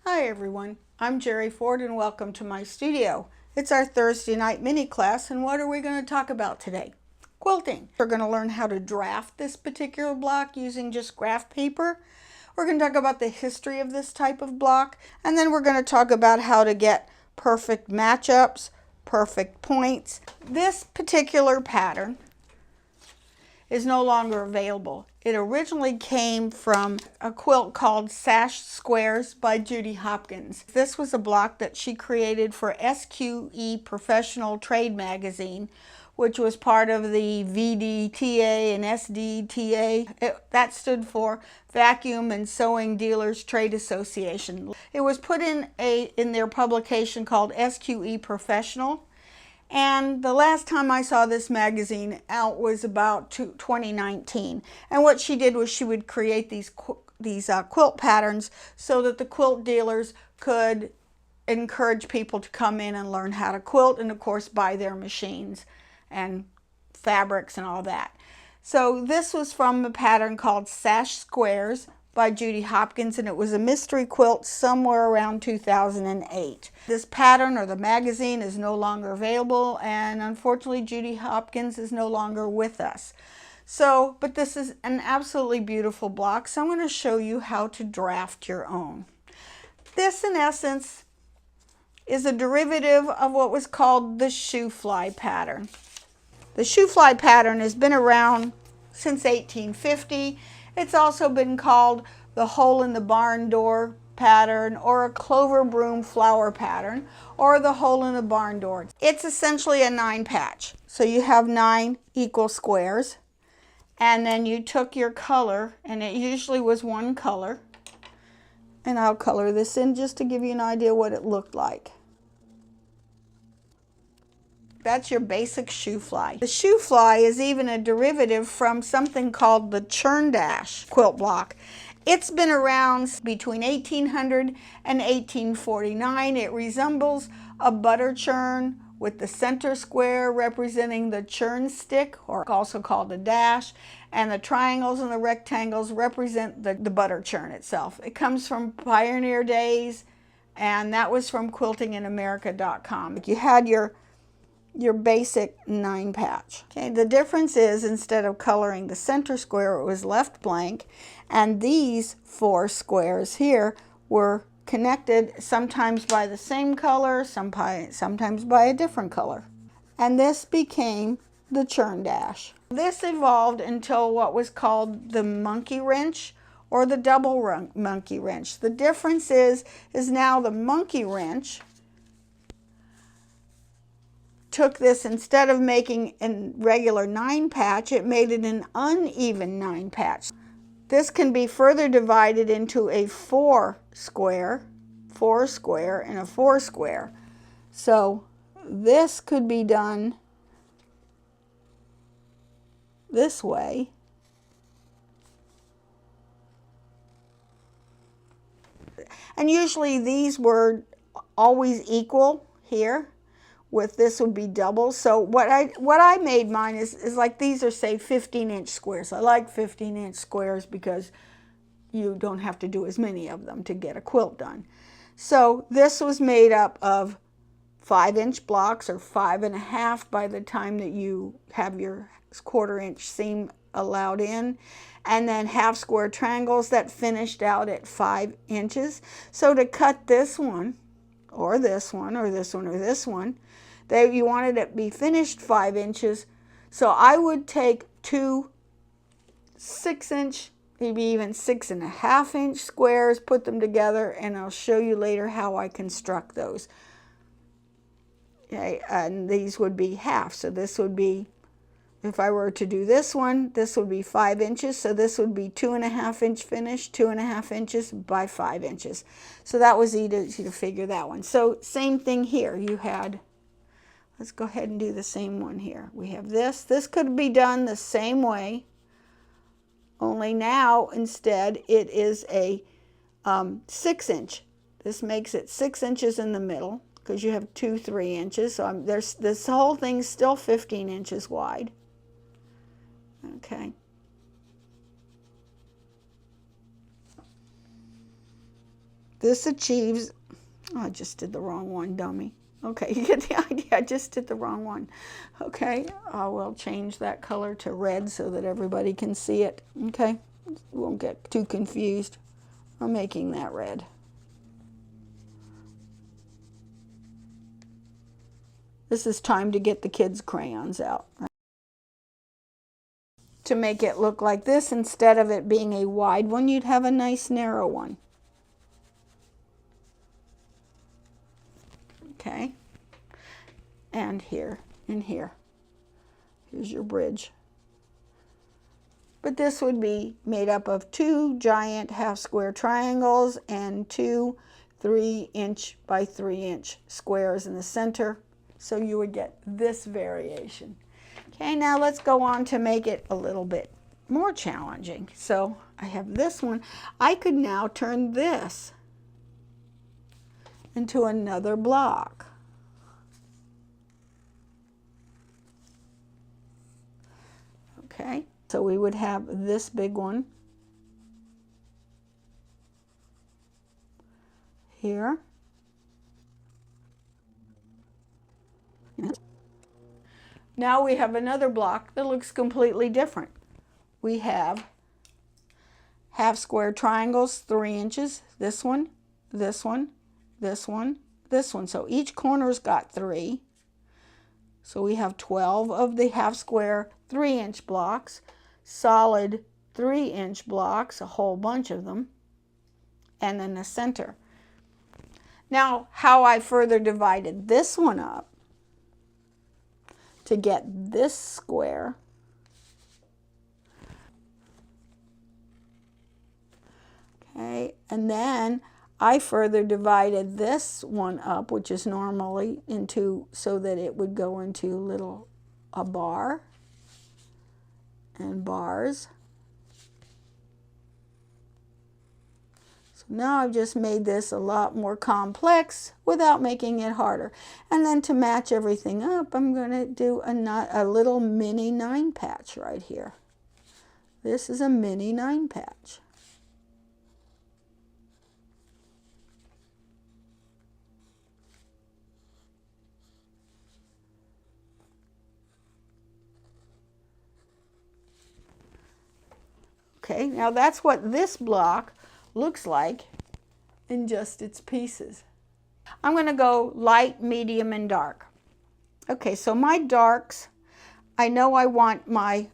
Hi everyone, I'm Geri Ford and welcome to my studio. It's our Thursday night mini class, and what are we going to talk about today? Quilting. We're going to learn how to draft this particular block using just graph paper. We're going to talk about the history of this type of block, and then we're going to talk about how to get perfect matchups, perfect points. This particular pattern is no longer available. It originally came from a quilt called Sash Squares by Judy Hopkins. This was a block that she created for SQE Professional Trade Magazine, which was part of the VDTA and SDTA. That stood for Vacuum and Sewing Dealers Trade Association. It was put in their publication called SQE Professional. And the last time I saw this magazine out was about 2019. And what she did was she would create these quilt patterns so that the quilt dealers could encourage people to come in and learn how to quilt, and of course buy their machines and fabrics and all that. So this was from a pattern called Sash Squares by Judy Hopkins, and it was a mystery quilt somewhere around 2008. This pattern, or the magazine, is no longer available, and unfortunately Judy Hopkins is no longer with us. So, but this is an absolutely beautiful block, so I'm going to show you how to draft your own. This, in essence, is a derivative of what was called the shoe fly pattern. The shoe fly pattern has been around since 1850. It's also been called the hole in the barn door pattern, or a clover broom flower pattern, or the hole in the barn door. It's essentially a 9 patch. So you have 9 equal squares, and then you took your color, and it usually was one color, and I'll color this in just to give you an idea what it looked like. That's your basic shoe fly. The shoe fly is even a derivative from something called the churn dash quilt block. It's been around between 1800 and 1849. It resembles a butter churn, with the center square representing the churn stick, or also called a dash, and the triangles and the rectangles represent the butter churn itself. It comes from pioneer days, and that was from quiltinginamerica.com. You had your basic 9 patch. Okay, the difference is, instead of coloring the center square, it was left blank, and these 4 squares here were connected sometimes by the same color, sometimes by a different color. And this became the churn dash. This evolved until what was called the monkey wrench, or the double monkey wrench. The difference is now the monkey wrench took this, instead of making a regular 9 patch, it made it an uneven 9 patch. This can be further divided into a 4 square, and a 4 square. So this could be done this way. And usually these were always equal here. With this would be double. So what I made mine is like, these are, say, 15-inch squares. I like 15-inch squares because you don't have to do as many of them to get a quilt done. So this was made up of 5-inch blocks, or 5.5 by the time that you have your 1/4-inch seam allowed in, and then half square triangles that finished out at 5 inches. So to cut this one, or this one, or this one, or this one, you wanted it to be finished 5 inches. So I would take 2 6-inch, maybe even 6.5-inch squares, put them together, and I'll show you later how I construct those. Okay, and these would be half. So this would be, if I were to do this one, this would be 5 inches. So this would be 2.5-inch finish, 2.5 inches by 5 inches. So that was easy to figure that one. So same thing here. You had, let's go ahead and do the same one here. We have this. This could be done the same way, only now instead it is a 6-inch. This makes it 6 inches in the middle, because you have 2 3-inches. So this whole thing's still 15 inches wide. Okay. This achieves, oh, I just did the wrong one, dummy. Okay, you get the idea, I just did the wrong one. Okay, I will change that color to red so that everybody can see it. Okay, won't get too confused. I'm making that red. This is time to get the kids' crayons out. To make it look like this, instead of it being a wide one, you'd have a nice narrow one. Okay, and here, and here. Here's your bridge. But this would be made up of 2 giant half square triangles and 2 3-inch by 3-inch squares in the center. So you would get this variation. Okay, now let's go on to make it a little bit more challenging. So I have this one. I could now turn this into another block. Okay, so we would have this big one here. Now we have another block that looks completely different. We have half square triangles, 3 inches, this one, this one, this one, this one. So each corner's got 3. So we have 12 of the half square 3-inch blocks, solid 3-inch blocks, a whole bunch of them, and then the center. Now, how I further divided this one up to get this square. Okay, and then I further divided this one up, which is normally into, so that it would go into a bar and bars. So now I've just made this a lot more complex without making it harder. And then to match everything up, I'm going to do a little mini 9 patch right here. This is a mini 9 patch. Okay, now that's what this block looks like in just its pieces. I'm going to go light, medium, and dark. Okay, so my darks, I know I want my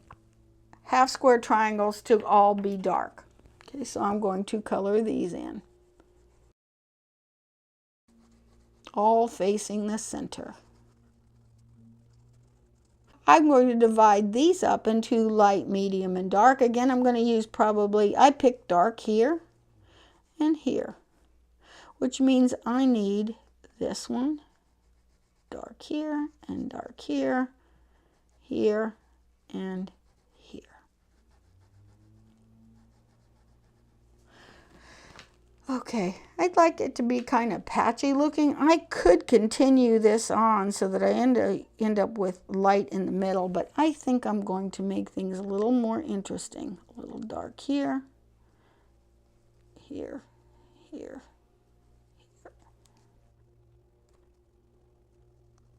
half square triangles to all be dark. Okay, so I'm going to color these in, all facing the center. I'm going to divide these up into light, medium, and dark. Again, I'm going to use I picked dark here and here, which means I need this one, dark here, and dark here, here, and here. Okay, I'd like it to be kind of patchy looking. I could continue this on so that I end up with light in the middle, but I think I'm going to make things a little more interesting. A little dark here, here, here, here.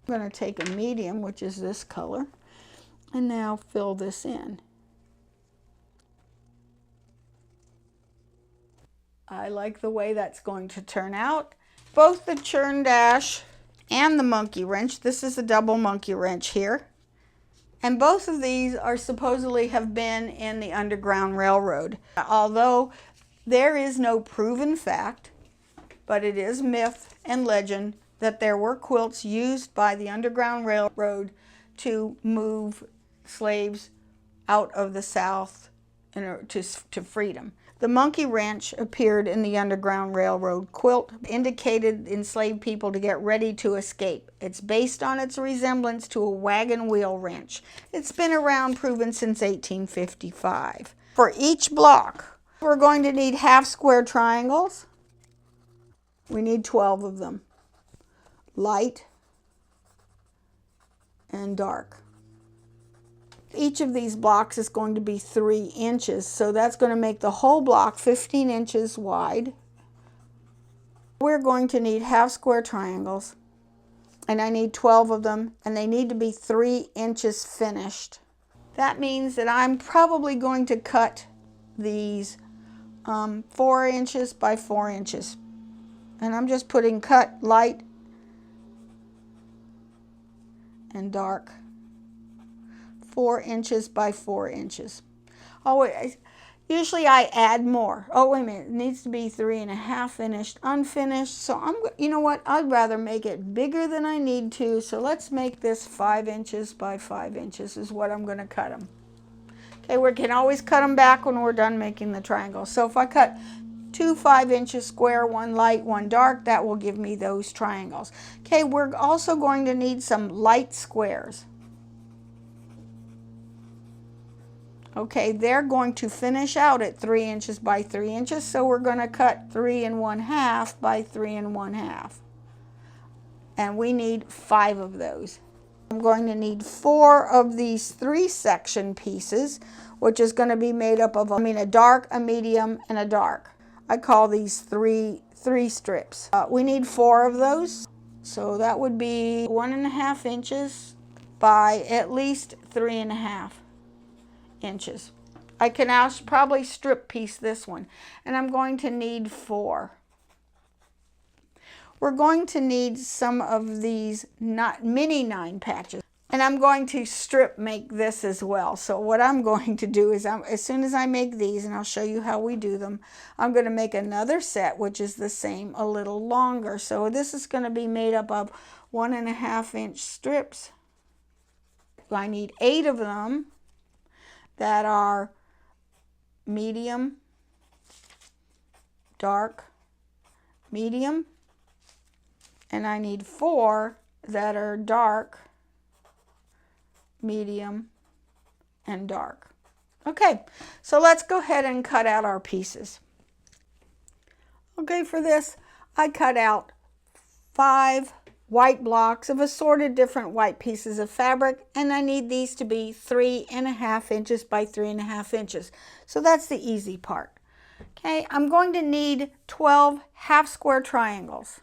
I'm going to take a medium, which is this color, and now fill this in. I like the way that's going to turn out. Both the churn dash and the monkey wrench, this is a double monkey wrench here, and both of these are supposedly have been in the Underground Railroad. Although there is no proven fact, but it is myth and legend that there were quilts used by the Underground Railroad to move slaves out of the South to freedom. The monkey wrench appeared in the Underground Railroad quilt, indicated enslaved people to get ready to escape. It's based on its resemblance to a wagon wheel wrench. It's been around, proven since 1855. For each block, we're going to need half square triangles. We need 12 of them, light and dark. Each of these blocks is going to be 3 inches, so that's going to make the whole block 15 inches wide We're going to need half square triangles, and I need 12 of them, and they need to be 3 inches finished. That means that I'm probably going to cut these 4 inches by 4 inches. And I'm just putting cut light and dark. 4 inches by 4 inches. Oh, wait, usually I add more. Oh, wait a minute, it needs to be 3.5 finished, unfinished. So you know what, I'd rather make it bigger than I need to. So let's make this 5 inches by 5 inches is what I'm gonna cut them. Okay, we can always cut them back when we're done making the triangle. So if I cut 2 5-inch square, one light, one dark, that will give me those triangles. Okay, we're also going to need some light squares. Okay, they're going to finish out at 3 inches by 3 inches, so we're going to cut 3 1/2 by 3 1/2. And we need 5 of those. I'm going to need 4 of these 3-section pieces, which is going to be made up of a dark, a medium, and a dark. I call these three strips. We need 4 of those, so that would be 1.5 inches by at least 3.5 inches. I can probably strip piece this one, and I'm going to need 4. We're going to need some of these mini 9 patches, and I'm going to strip make this as well. So what I'm going to do is, as soon as I make these, and I'll show you how we do them, I'm going to make another set which is the same, a little longer. So this is going to be made up of 1.5 inch strips. I need 8 of them that are medium, dark, medium, and I need 4 that are dark, medium, and dark. Okay, so let's go ahead and cut out our pieces. Okay, for this, I cut out 5 white blocks of assorted different white pieces of fabric, and I need these to be 3.5 inches by 3.5 inches. So that's the easy part. Okay, I'm going to need 12 half square triangles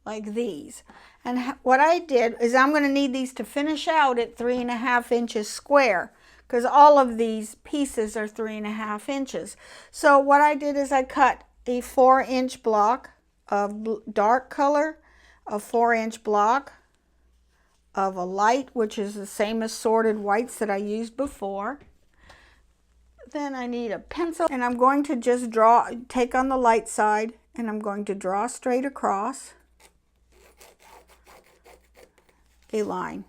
like these. And what I did is I'm going to need these to finish out at 3.5 inches square, because all of these pieces are 3.5 inches. So what I did is I cut a 4-inch block of dark color, a 4-inch block of a light, which is the same assorted whites that I used before. Then I need a pencil, and I'm going to just take on the light side, and I'm going to draw straight across a line.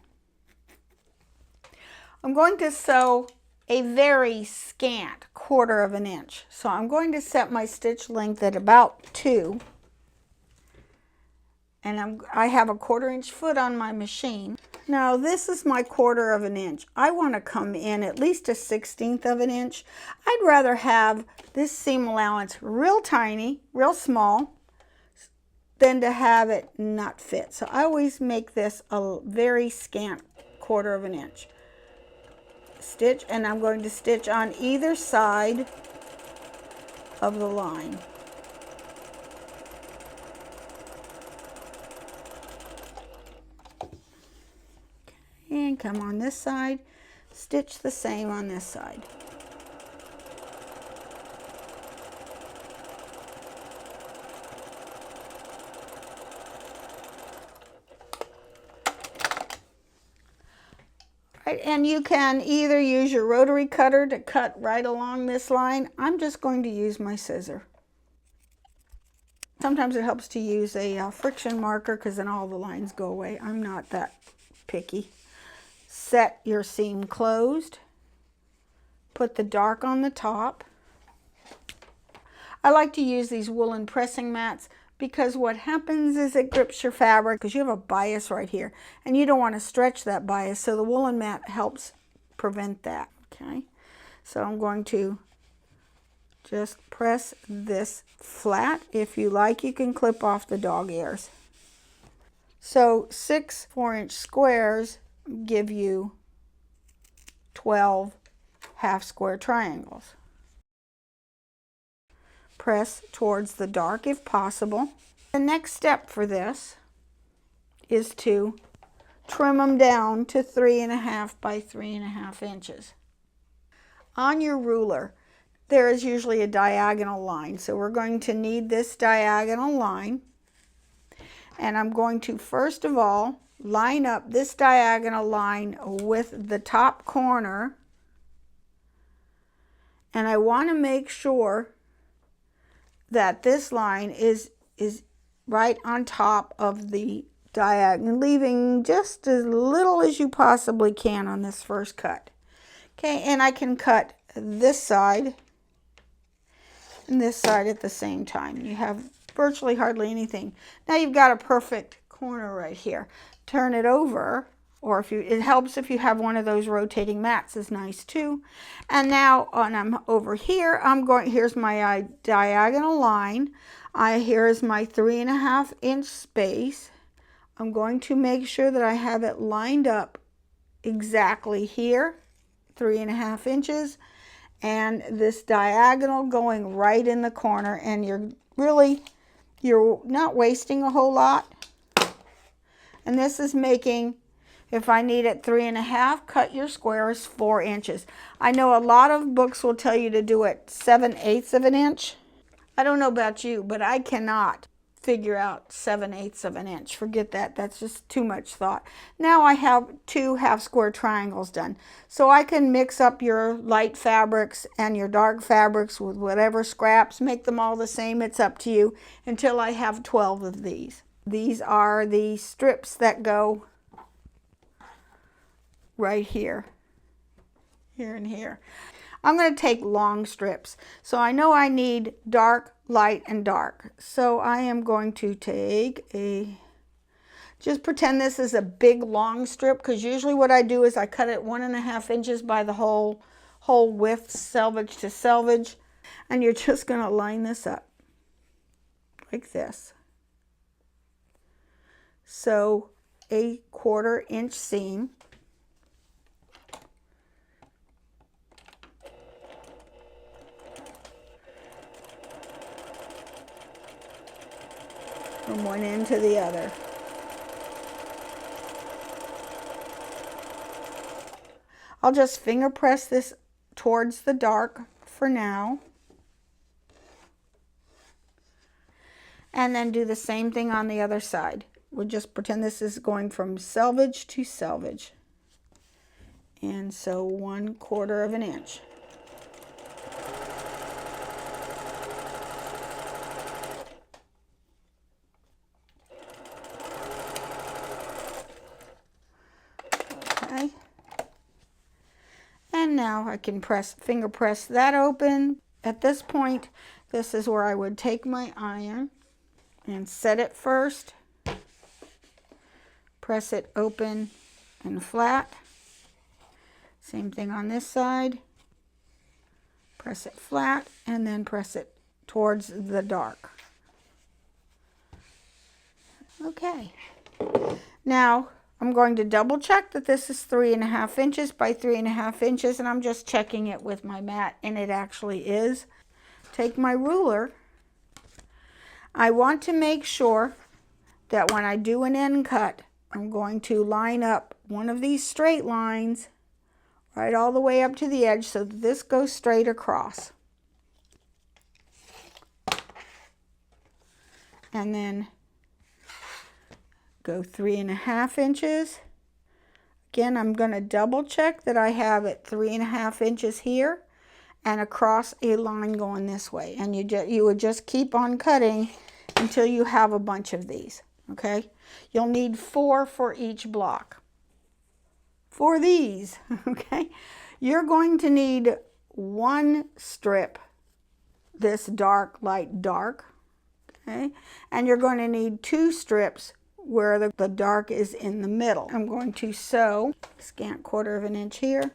I'm going to sew a very scant 1/4 inch. So I'm going to set my stitch length at about 2. And I have a 1/4 inch foot on my machine. Now this is my 1/4 inch. I want to come in at least 1/16 inch. I'd rather have this seam allowance real tiny, real small, than to have it not fit. So I always make this a very scant 1/4 inch. Stitch, and I'm going to stitch on either side of the line. Okay, and come on this side, stitch the same on this side. Right, and you can either use your rotary cutter to cut right along this line. I'm just going to use my scissor. Sometimes it helps to use a friction marker, because then all the lines go away. I'm not that picky. Set your seam closed. Put the dark on the top. I like to use these woolen pressing mats, because what happens is it grips your fabric, because you have a bias right here, and you don't want to stretch that bias, so the woolen mat helps prevent that. Okay, so I'm going to just press this flat. If you like, you can clip off the dog ears. So 6 4-inch squares give you 12 half square triangles. Press towards the dark if possible. The next step for this is to trim them down to 3.5 by 3.5 inches. On your ruler, there is usually a diagonal line, so we're going to need this diagonal line. And I'm going to first of all line up this diagonal line with the top corner, and I want to make sure that this line is right on top of the diagonal, leaving just as little as you possibly can on this first cut. Okay, and I can cut this side and this side at the same time. You have virtually hardly anything. Now you've got a perfect corner right here. Turn it over, or it helps if you have one of those rotating mats, is nice too. And now I'm over here, here's my diagonal line. Here is my 3.5 inch space. I'm going to make sure that I have it lined up exactly here, 3.5 inches, and this diagonal going right in the corner, and you're not wasting a whole lot. And this is making, if I need it 3.5, cut your squares 4 inches. I know a lot of books will tell you to do it 7/8 of an inch. I don't know about you, but I cannot figure out 7/8 of an inch. Forget that. That's just too much thought. Now I have 2 half square triangles done. So I can mix up your light fabrics and your dark fabrics with whatever scraps, make them all the same. It's up to you, until I have 12 of these. These are the strips that go right here, here and here. I'm going to take long strips. So I know I need dark, light, and dark. So I am going to take just pretend this is a big long strip, because usually what I do is I cut it 1.5 inches by the whole width, selvage to selvage. And you're just going to line this up like this. So a 1/4 inch seam. From one end to the other. I'll just finger press this towards the dark for now. And then do the same thing on the other side. We'll just pretend this is going from selvage to selvage. And so 1/4 of an inch. Okay. And now I can finger press that open. At this point, this is where I would take my iron and set it first. Press it open and flat. Same thing on this side. Press it flat and then press it towards the dark. Okay. Now I'm going to double check that this is 3.5 inches by 3.5 inches, and I'm just checking it with my mat, and it actually is. Take my ruler. I want to make sure that when I do an end cut, I'm going to line up one of these straight lines right all the way up to the edge so that this goes straight across. And then go 3.5 inches. Again, I'm going to double check that I have it 3.5 inches here and across a line going this way. And you would just keep on cutting until you have a bunch of these. Okay, you'll need 4 for each block. For these, okay, you're going to need 1 strip, this dark, light, dark, okay, and you're going to need 2 strips where the dark is in the middle. I'm going to sew scant 1/4 of an inch here.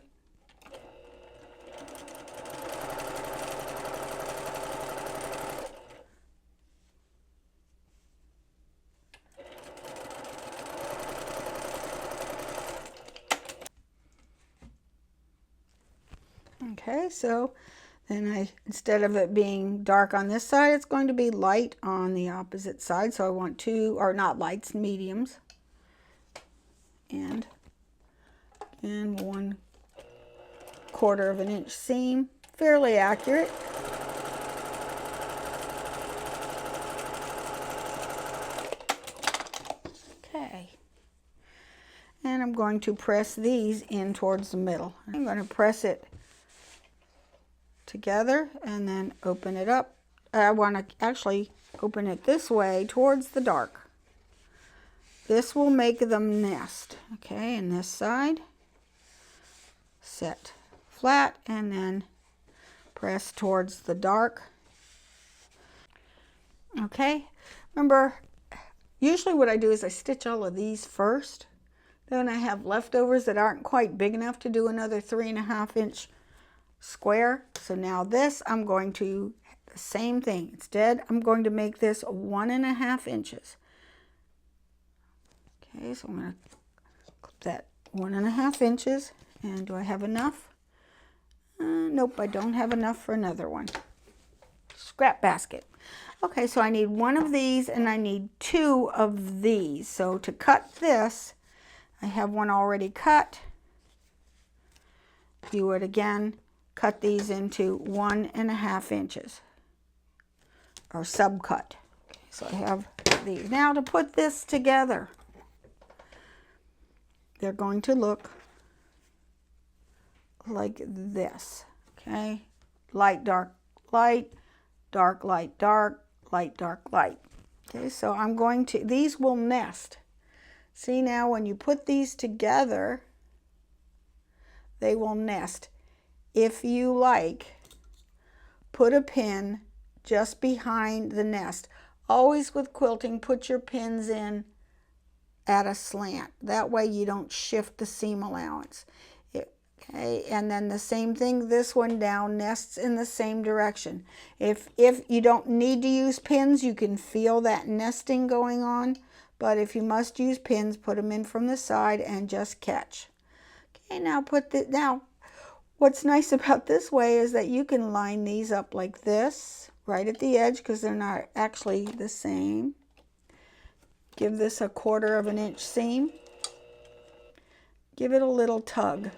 Okay, so Then instead of it being dark on this side, it's going to be light on the opposite side. So I want two, or not lights, mediums. And 1/4 of an inch seam, fairly accurate. Okay. And I'm going to press these in towards the middle. I'm going to press it together and then open it up. I want to actually open it this way towards the dark. This will make them nest. Okay, and this side, set flat and then press towards the dark. Okay, remember, usually what I do is I stitch all of these first. Then I have leftovers that aren't quite big enough to do another 3.5 inch square. So now this, I'm going to, the same thing. Instead, I'm going to make this 1.5 inches. Okay, so I'm going to clip that 1.5 inches. And do I have enough? Nope, I don't have enough for another one. Scrap basket. Okay, so I need one of these and I need 2 of these. So to cut this, I have one already cut. You would again cut these into 1.5 inches or subcut. Okay, so I have these. Now to put this together, they're going to look like this. Okay, light, dark, light, dark, light, dark, light, dark, light. Okay, so I'm going to, these will nest. See now when you put these together, they will nest. If you like, put a pin just behind the nest. Always with quilting, put your pins in at a slant. That way you don't shift the seam allowance. Okay, and then the same thing, this one down nests in the same direction. If you don't need to use pins, you can feel that nesting going on. But if you must use pins, put them in from the side and just catch. Okay, now now what's nice about this way is that you can line these up like this, right at the edge, because they're not actually the same. Give this 1/4 inch seam. Give it a little tug.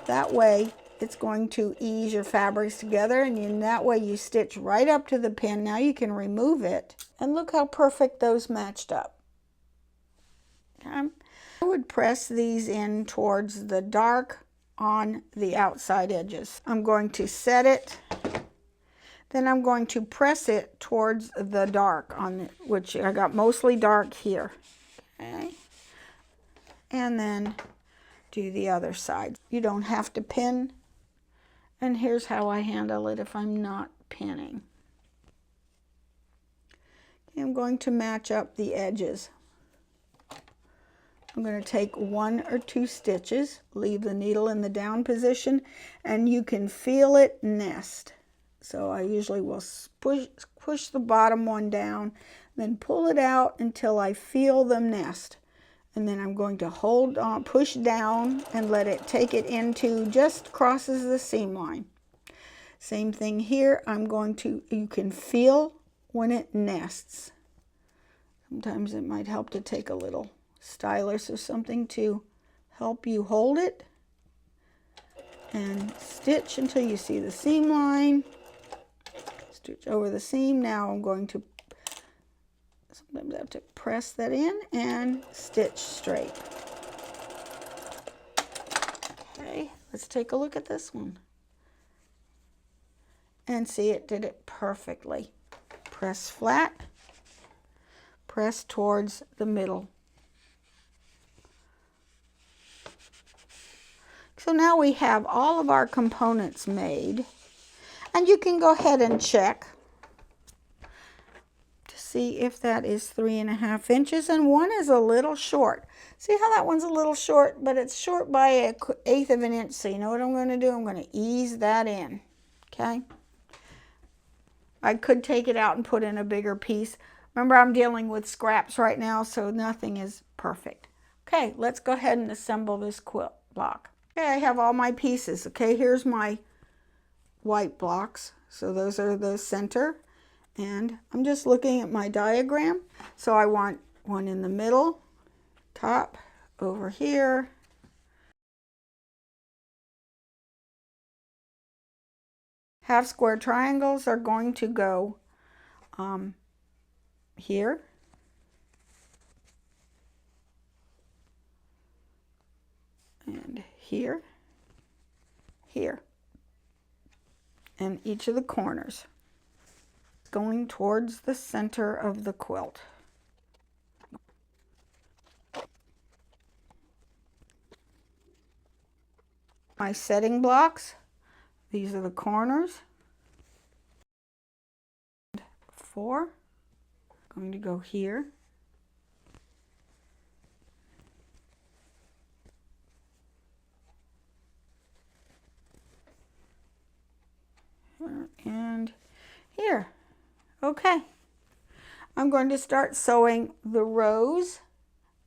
That way it's going to ease your fabrics together, and in that way you stitch right up to the pin. Now you can remove it, and look how perfect those matched up. Okay. I would press these in towards the dark on the outside edges. I'm going to set it, then I'm going to press it towards the dark, which I got mostly dark here. Okay. And then do the other side. You don't have to pin, and here's how I handle it if I'm not pinning. Okay, I'm going to match up the edges. I'm going to take 1 or 2 stitches, leave the needle in the down position, and you can feel it nest. So I usually will push the bottom one down, then pull it out until I feel them nest. And then I'm going to hold on, push down, and let it take it into just crosses the seam line. Same thing here. You can feel when it nests. Sometimes it might help to take a little stylus or something to help you hold it. And stitch until you see the seam line. Stitch over the seam. Now I'm going to, sometimes I have to press that in and stitch straight. Okay, let's take a look at this one. And see, it did it perfectly. Press flat, press towards the middle. So now we have all of our components made, and you can go ahead and check to see if that is 3.5 inches, and one is a little short. See how that one's a little short, but it's short by 1/8 of an inch. So you know what I'm going to do? I'm going to ease that in. Okay. I could take it out and put in a bigger piece. Remember, I'm dealing with scraps right now, so nothing is perfect. Okay, let's go ahead and assemble this quilt block. Okay, I have all my pieces. Okay, here's my white blocks. So those are the center. And I'm just looking at my diagram. So I want one in the middle, top, over here. Half square triangles are going to go here. And here, here. And each of the corners going towards the center of the quilt. My setting blocks, these are the corners. 4, going to go here. And here. Okay. I'm going to start sewing the rows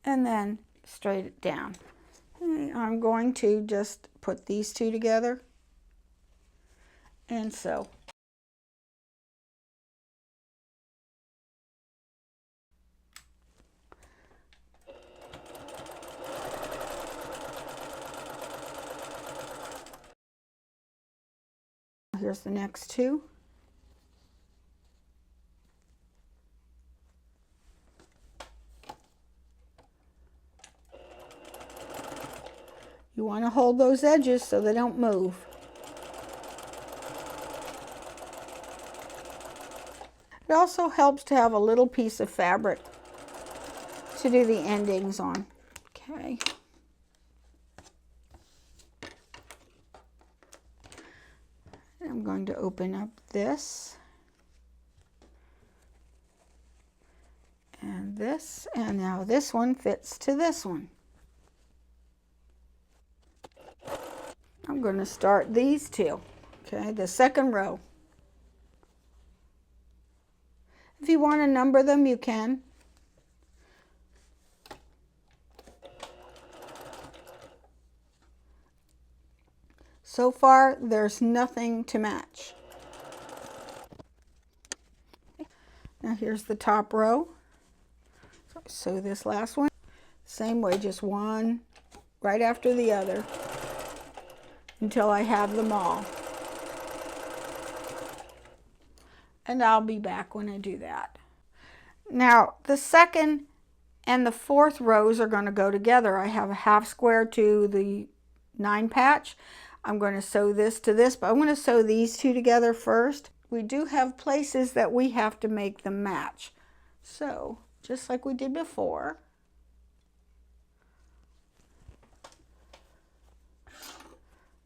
and then straight it down. I'm going to just put these two together and sew. Here's the next two. You want to hold those edges so they don't move. It also helps to have a little piece of fabric to do the endings on. Okay. I'm going to open up this and this, and now this one fits to this one. I'm going to start these two, okay, the second row. If you want to number them, you can. So far, there's nothing to match. Now here's the top row. So sew this last one. Same way, just one right after the other until I have them all. And I'll be back when I do that. Now, the second and the fourth rows are going to go together. I have a half square to the 9 patch. I'm going to sew this to this, but I'm going to sew these two together first. We do have places that we have to make them match. So, just like we did before,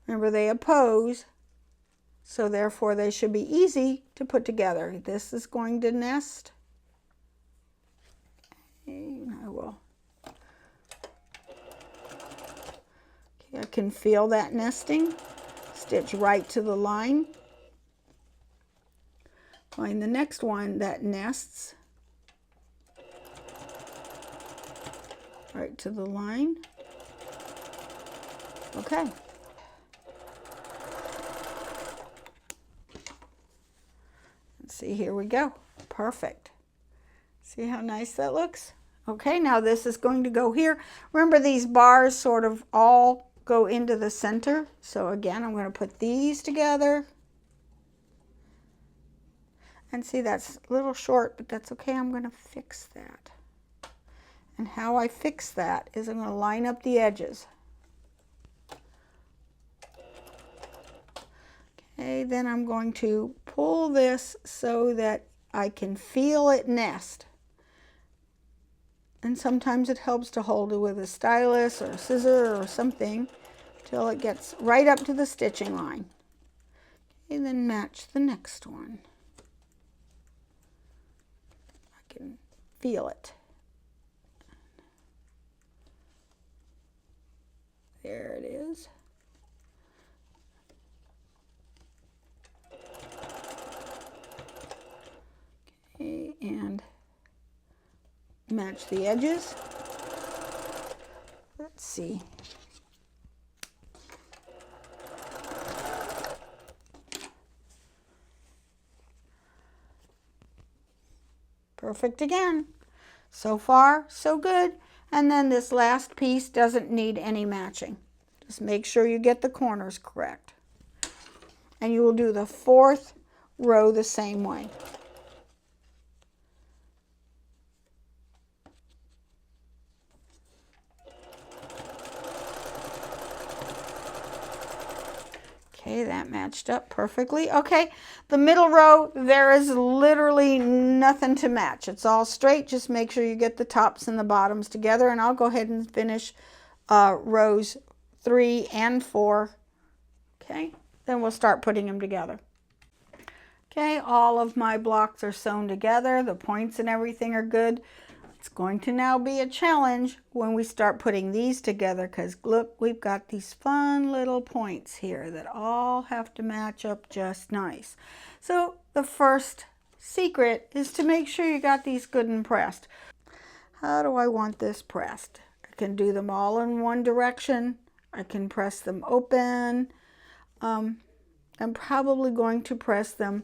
remember they oppose, so therefore they should be easy to put together. This is going to nest. And I will. Okay, I can feel that nesting. Stitch right to the line. Find the next one that nests right to the line. Okay. Let's see, here we go. Perfect. See how nice that looks? Okay, now this is going to go here. Remember, these bars sort of all go into the center. So again, I'm going to put these together. And see, that's a little short, but that's okay. I'm going to fix that. And how I fix that is I'm going to line up the edges. Okay, then I'm going to pull this so that I can feel it nest. And sometimes it helps to hold it with a stylus or a scissor or something till it gets right up to the stitching line. Okay, then match the next one. I can feel it. There it is. Okay, and match the edges. Let's see. Perfect again. So far, so good. And then this last piece doesn't need any matching. Just make sure you get the corners correct. And you will do the 4th row the same way. Okay, that matched up perfectly. Okay, the middle row, there is literally nothing to match. It's all straight. Just make sure you get the tops and the bottoms together. And I'll go ahead and finish rows 3 and 4. Okay, then we'll start putting them together. Okay, all of my blocks are sewn together. The points and everything are good. It's going to now be a challenge when we start putting these together, because look, we've got these fun little points here that all have to match up just nice. So the first secret is to make sure you got these good and pressed. How do I want this pressed? I can do them all in one direction. I can press them open. I'm probably going to press them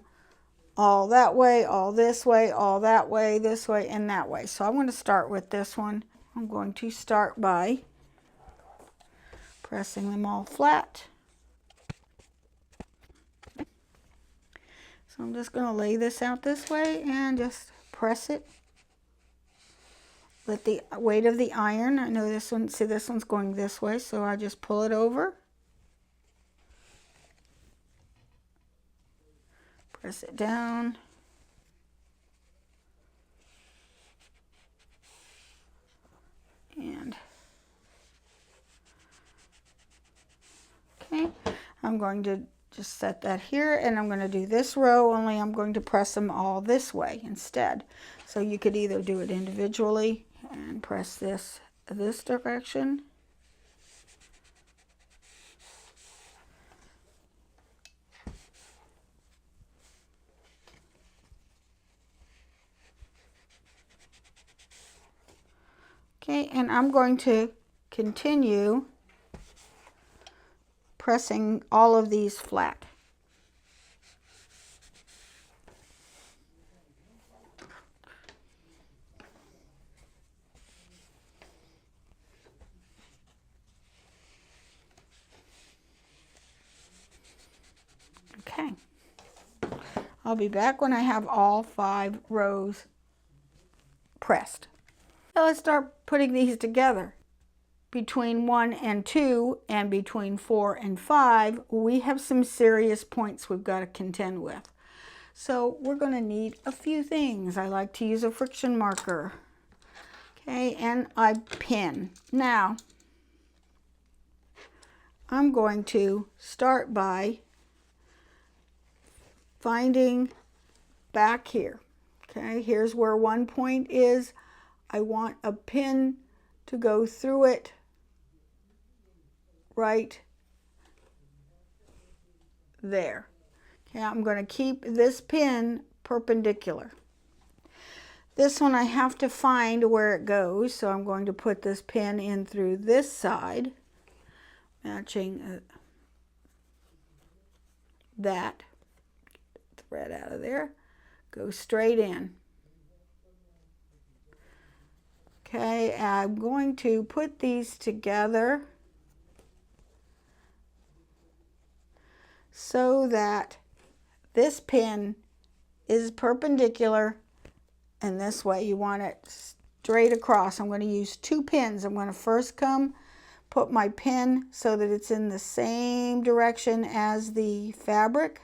all that way, all this way, all that way, this way, and that way. So I'm going to start with this one. I'm going to start by pressing them all flat. So I'm just going to lay this out this way and just press it. Let the weight of the iron, I know this one, see this one's going this way, so I just pull it over. Press it down. And okay, I'm going to just set that here, and I'm going to do this row, only I'm going to press them all this way instead. So you could either do it individually and press this direction. Okay, and I'm going to continue pressing all of these flat. Okay, I'll be back when I have all 5 rows pressed. Now let's start putting these together. Between 1 and 2 and between 4 and 5, we have some serious points we've got to contend with. So we're going to need a few things. I like to use a friction marker. Okay, and I pin. Now, I'm going to start by finding back here. Okay, here's where one point is. I want a pin to go through it right there. Okay, I'm going to keep this pin perpendicular. This one I have to find where it goes, so I'm going to put this pin in through this side, matching that thread out of there. Go straight in. Okay, I'm going to put these together so that this pin is perpendicular, and this way you want it straight across. I'm going to use 2 pins. I'm going to first put my pin so that it's in the same direction as the fabric.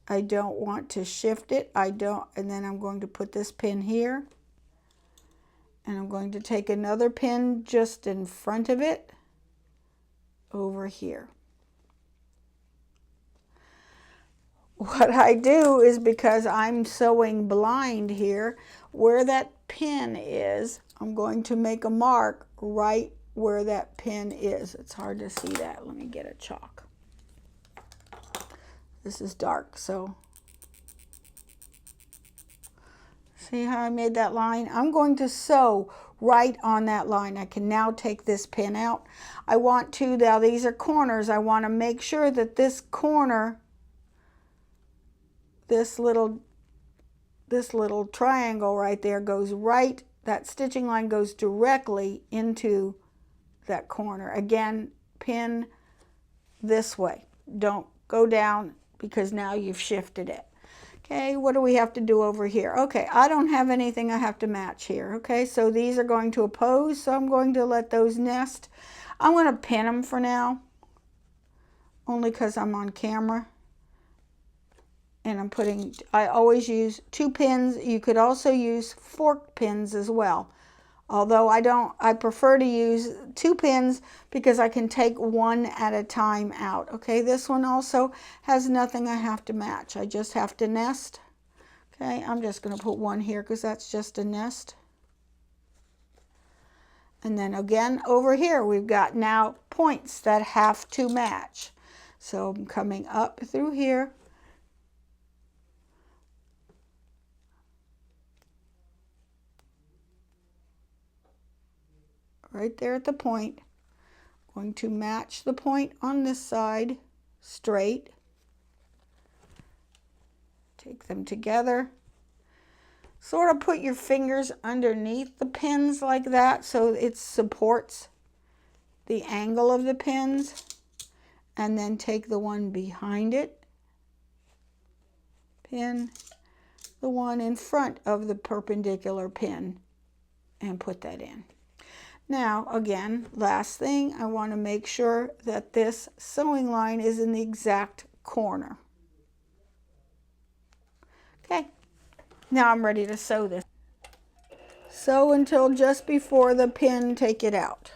I don't want to shift it. And then I'm going to put this pin here. And I'm going to take another pin just in front of it over here. What I do is, because I'm sewing blind here, where that pin is, I'm going to make a mark right where that pin is. It's hard to see that. Let me get a chalk. This is dark, so see how I made that line? I'm going to sew right on that line. I can now take this pin out. I want to, now these are corners, I want to make sure that this corner, this this little triangle right there goes right, that stitching line goes directly into that corner. Again, pin this way. Don't go down because now you've shifted it. Okay, what do we have to do over here? Okay, I don't have anything I have to match here. Okay, so these are going to oppose, so I'm going to let those nest. I'm going to pin them for now, only because I'm on camera. And I always use 2 pins. You could also use fork pins as well. Although I prefer to use 2 pins because I can take one at a time out. Okay, this one also has nothing I have to match. I just have to nest. Okay, I'm just going to put one here because that's just a nest. And then again, over here, we've got now points that have to match. So I'm coming up through here. Right there at the point. I'm going to match the point on this side straight. Take them together. Sort of put your fingers underneath the pins like that so it supports the angle of the pins. And then take the one behind it, pin the one in front of the perpendicular pin, and put that in. Now, again, last thing, I want to make sure that this sewing line is in the exact corner. Okay, now I'm ready to sew this. Sew until just before the pin, take it out.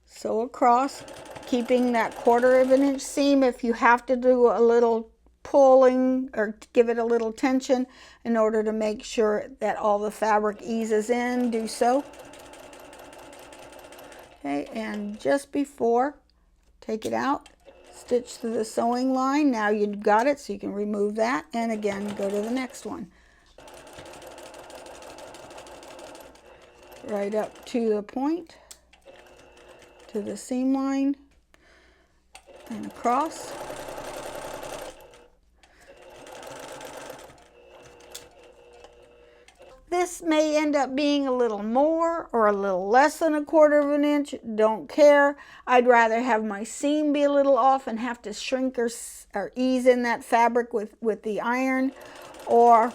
Sew across, keeping that 1/4 of an inch seam. If you have to do a little pulling or give it a little tension in order to make sure that all the fabric eases in, do so. Okay, and just before, take it out, stitch through the sewing line. Now you've got it, so you can remove that, and again, go to the next one. Right up to the point, to the seam line, and across. This may end up being a little more or a little less than 1/4 of an inch. Don't care. I'd rather have my seam be a little off and have to shrink or ease in that fabric with the iron, or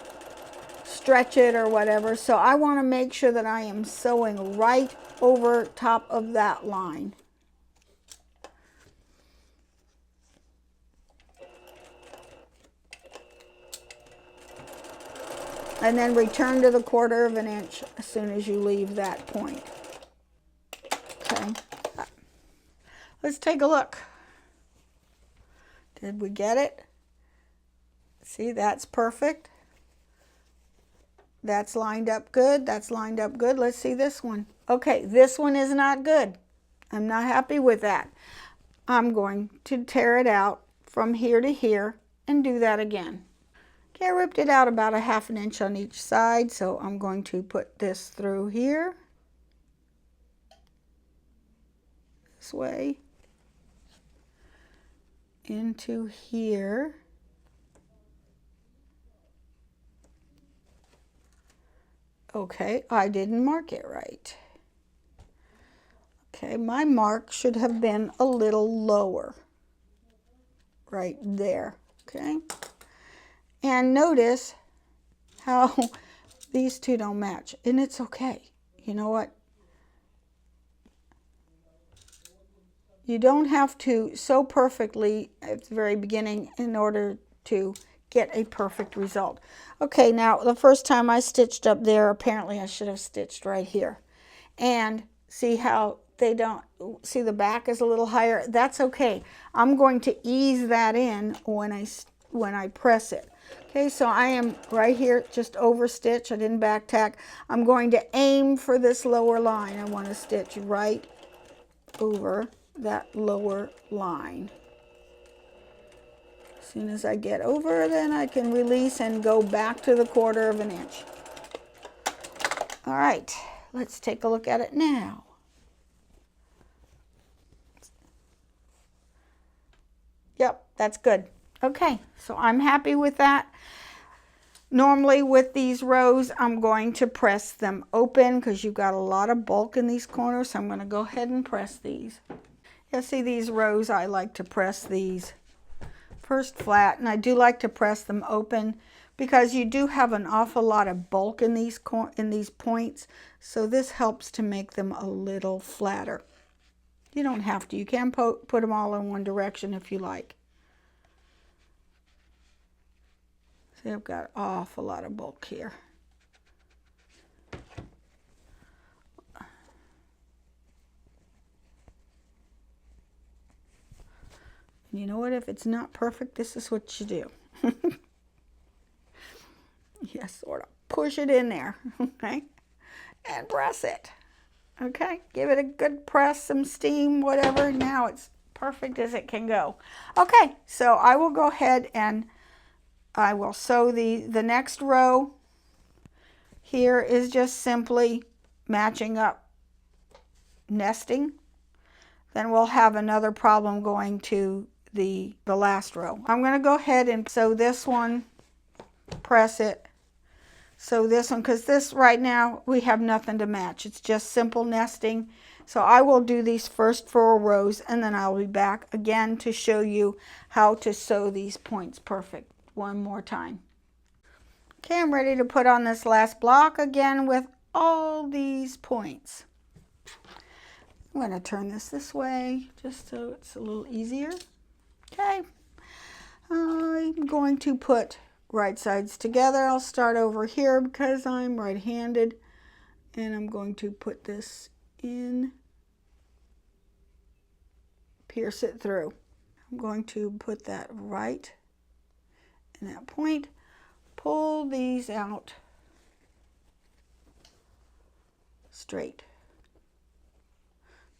stretch it or whatever. So I want to make sure that I am sewing right over top of that line. And then return to the 1/4 of an inch as soon as you leave that point. Okay, let's take a look. Did we get it? See, that's perfect. That's lined up good. That's lined up good. Let's see this one. Okay, this one is not good. I'm not happy with that. I'm going to tear it out from here to here and do that again. Okay, I ripped it out about 1/2 inch on each side, so I'm going to put this through here, this way, into here. Okay, I didn't mark it right. Okay, my mark should have been a little lower, right there, okay? And notice how these two don't match, and it's okay. You know what? You don't have to sew perfectly at the very beginning in order to get a perfect result. Okay, now the first time I stitched up there, apparently I should have stitched right here. And see how they don't, see the back is a little higher? That's okay. I'm going to ease that in when I press it. Okay, so I am right here, just over stitch. I didn't back tack. I'm going to aim for this lower line. I want to stitch right over that lower line. As soon as I get over, then I can release and go back to the 1/4 of an inch. All right, let's take a look at it now. Yep, that's good. Okay, so I'm happy with that. Normally with these rows, I'm going to press them open because you've got a lot of bulk in these corners. So I'm going to go ahead and press these. You'll see these rows, I like to press these first flat, and I do like to press them open because you do have an awful lot of bulk in these points. So this helps to make them a little flatter. You don't have to. You can put them all in one direction if you like. See, I've got an awful lot of bulk here. And you know what? If it's not perfect, this is what you do. You sort of push it in there, okay? And press it, okay? Give it a good press, some steam, whatever. Now it's perfect as it can go. Okay, so I will go ahead and I will sew the next row. Here is just simply matching up nesting. Then we'll have another problem going to the last row. I'm going to go ahead and sew this one, press it, sew this one, because this right now we have nothing to match. It's just simple nesting. So I will do these first 4 rows and then I'll be back again to show you how to sew these points perfect one more time. Okay, I'm ready to put on this last block again with all these points. I'm going to turn this way just so it's a little easier. Okay, I'm going to put right sides together. I'll start over here because I'm right-handed, and I'm going to put this in, pierce it through. I'm going to put that right in that point, pull these out straight.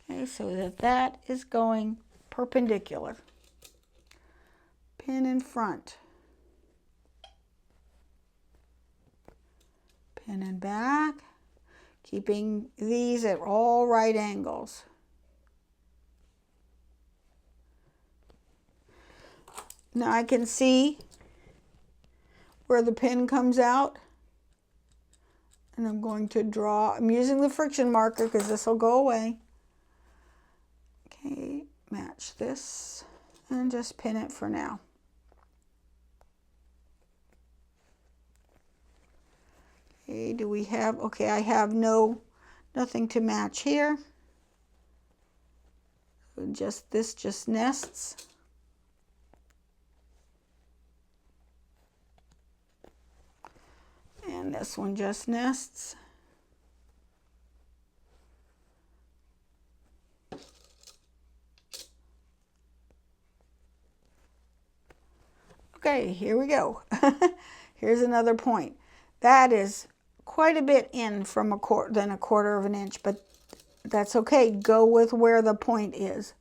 Okay, so that is going perpendicular. Pin in front. Pin in back. Keeping these at all right angles. Now I can see where the pin comes out. And I'm going to draw, I'm using the friction marker because this will go away. Okay, match this and just pin it for now. Okay, do we have, okay, I have nothing to match here. So this just nests. And this one just nests. Okay, here we go. Here's another point. That is quite a bit in from a quarter of an inch, but that's okay. Go with where the point is.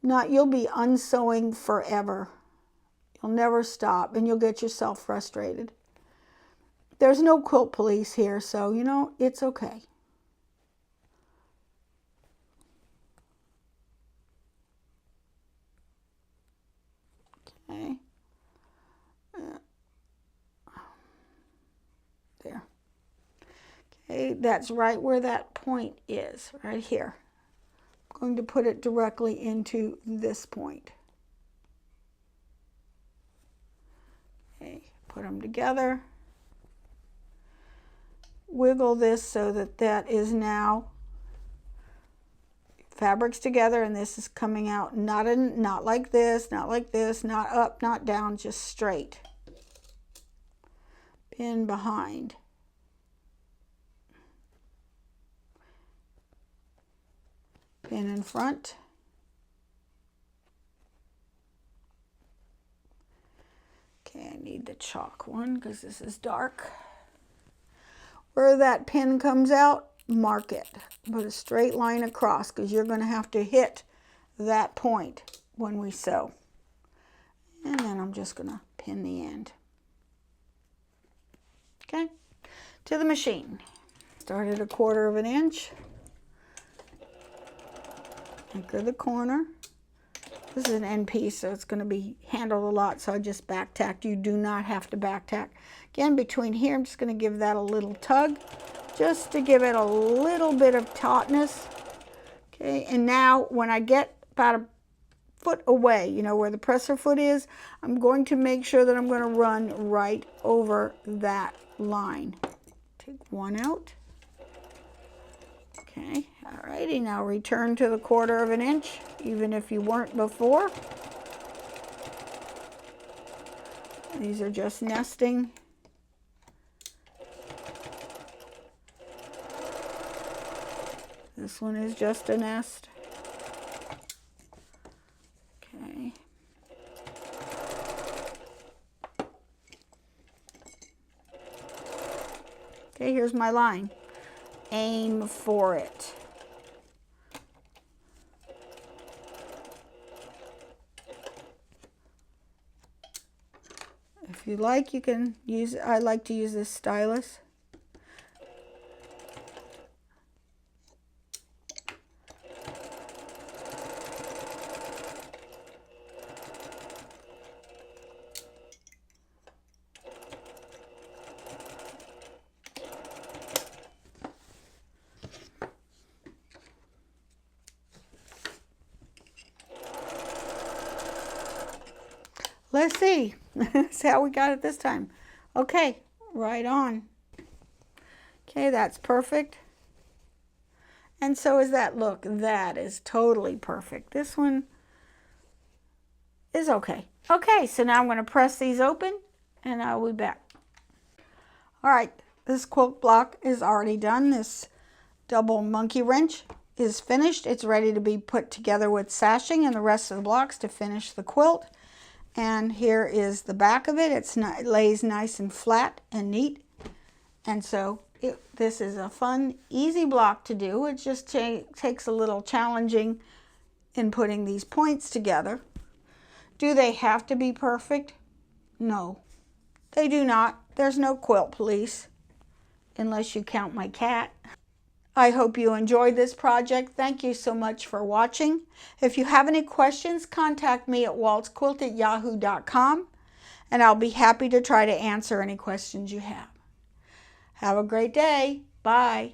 Not, you'll be unsewing forever. You'll never stop, and you'll get yourself frustrated. There's no quilt police here, so, you know, it's okay. Okay. There. Okay, that's right where that point is, right here. I'm going to put it directly into this point. Okay, put them together. Wiggle this so that is now fabrics together, and this is coming out not like this, not like this, not up, not down, just straight. Pin behind. Pin in front. Okay, I need the chalk one because this is dark. Where that pin comes out, mark it. Put a straight line across because you're going to have to hit that point when we sew. And then I'm just going to pin the end. Okay, to the machine. Start at 1/4 inch. Anchor the corner. This is an end piece, so it's going to be handled a lot, so I just back tacked. You do not have to back tack. Again, between here, I'm just going to give that a little tug, just to give it a little bit of tautness. Okay, and now when I get about a foot away, you know, where the presser foot is, I'm going to make sure that I'm going to run right over that line. Take one out. Okay, alrighty, now return to the 1/4 of an inch, even if you weren't before. These are just nesting. This one is just a nest. Okay. Okay, here's my line. Aim for it. If you like, you can use, I like to use this stylus. Let's see. See how we got it this time. Okay, right on. Okay, that's perfect. And so is that. Look, that is totally perfect. This one is okay. Okay, so now I'm going to press these open and I'll be back. All right, this quilt block is already done. This double monkey wrench is finished. It's ready to be put together with sashing and the rest of the blocks to finish the quilt. And here is the back of it. It lays nice and flat and neat. And so this is a fun, easy block to do. It just takes a little challenging in putting these points together. Do they have to be perfect? No, they do not. There's no quilt police, unless you count my cat. I hope you enjoyed this project. Thank you so much for watching. If you have any questions, contact me at waltzquilt@yahoo.com, and I'll be happy to try to answer any questions you have. Have a great day. Bye.